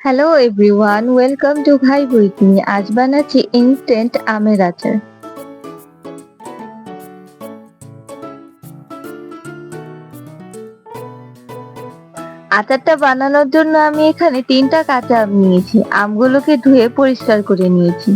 Hello everyone, welcome to ভাই বইটি। আজ বানাচ্ছি ইনস্ট্যান্ট আমের আচার। আচারটা বানানোর জন্য আমি এখানে 3টা কাঁচা আম নিয়েছি। আমগুলোকে ধুয়ে পরিষ্কার করে নিয়েছি।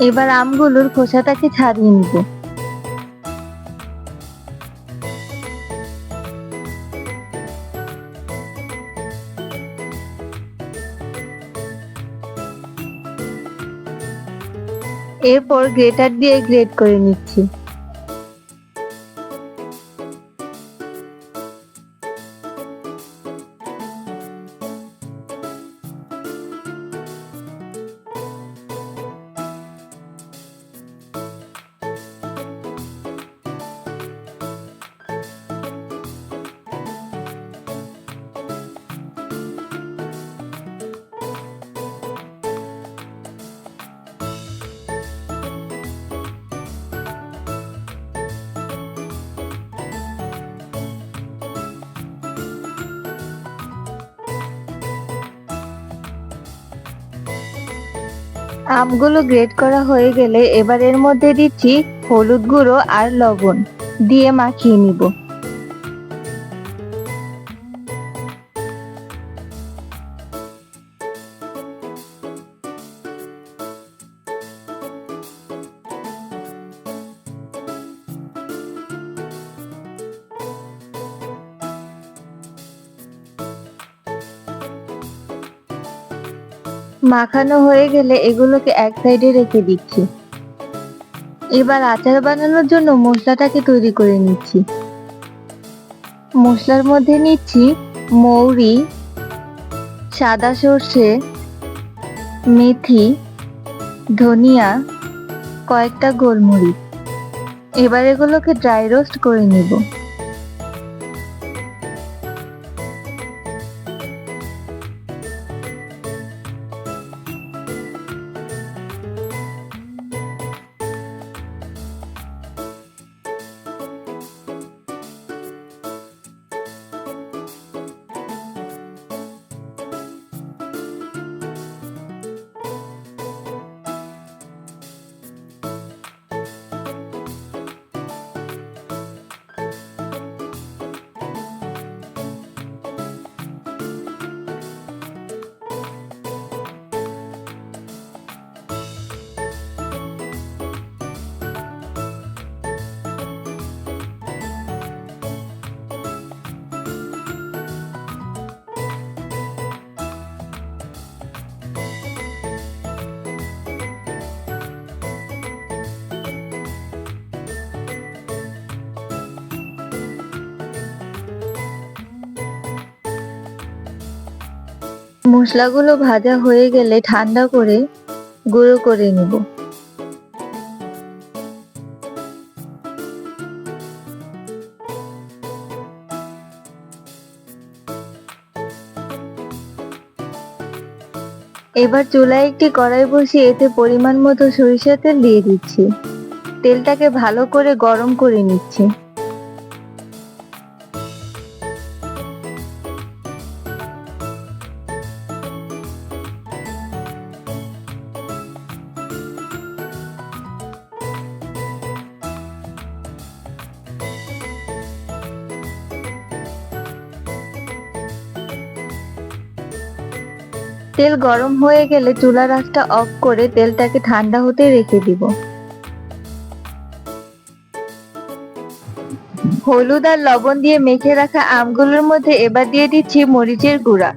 এবার আমগুলোর খোসাটাকে ছাড়িয়ে নিব। এরপর গ্রেটার দিয়ে গ্রেট করে নিচ্ছি। আমগুলো গ্রেট করা হয়ে গেলে এবার এর মধ্যে দিচ্ছি হলুদ গুঁড়ো আর লবণ দিয়ে মাখিয়ে নিব। মাখানো হয়ে গেলে এগুলোকে এক সাইডে রেখে দিচ্ছি। এবার আচার বানানোর জন্য মশলাটাকে তৈরি করে নিচ্ছি। মশলার মধ্যে নিচ্ছি মৌরি, সাদা সর্ষে, মেথি, ধনিয়া, কয়েকটা গোলমরিচ। এবার এগুলোকে ড্রাই রোস্ট করে নিব। মশলাগুলো ভাজা হয়ে গেলে ঠান্ডা করে গুঁড়ো করে নিব। এবার চুলায় একটি কড়াই বসিয়ে এতে পরিমাণ মতো সরিষার তেল দিয়ে দিচ্ছি। তেলটাকে ভালো করে গরম করে নিচ্ছি। তেল গরম হয়ে গেলে চুলার আঁচটা অফ করে তেলটাকে ঠান্ডা হতে রেখে দিব। হলুদ আর লবণ দিয়ে মেখে রাখা আমগুলোর মধ্যে এবার দিয়ে দিচ্ছি মরিচের গুঁড়া।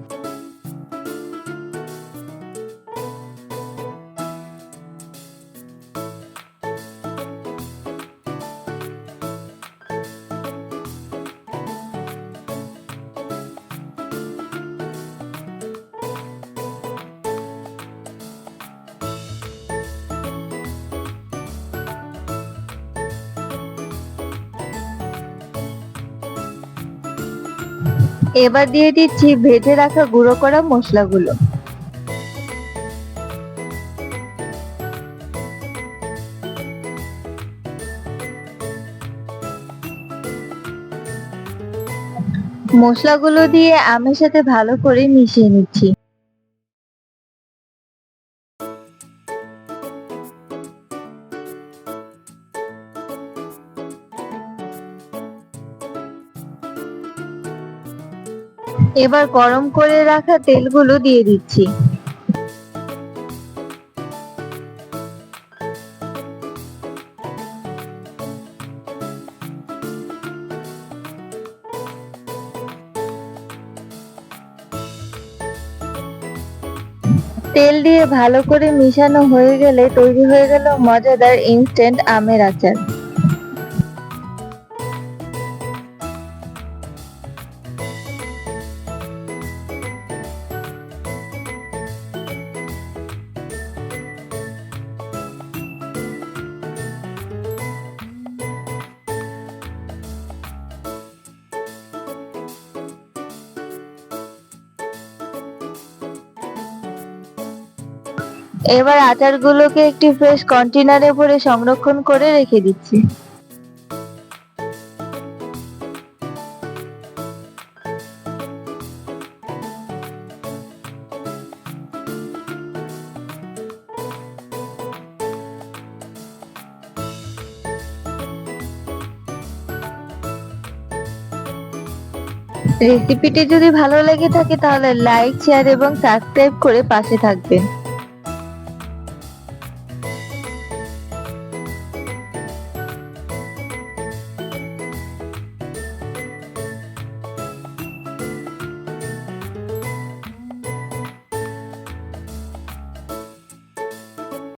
এবার দিয়ে দিচ্ছি ভেজে রাখা গুঁড়ো করা মশলাগুলো। মশলাগুলো দিয়ে আমের সাথে ভালো করে মিশিয়ে নিচ্ছি। এবার গরম করে রাখা তেলগুলো দিয়ে দিচ্ছি। তেল দিয়ে ভালো করে মিশানো হয়ে গেলে তৈরি হয়ে গেল মজাদার ইনস্ট্যান্ট আমের আচার। এবার আচারগুলোকে একটি ফ্রেশ কন্টেনারে ভরে সংরক্ষণ করে রেখে দিচ্ছি। রেসিপিটি যদি ভালো লেগে থাকে তাহলে লাইক, শেয়ার এবং সাবস্ক্রাইব করে পাশে থাকবেন।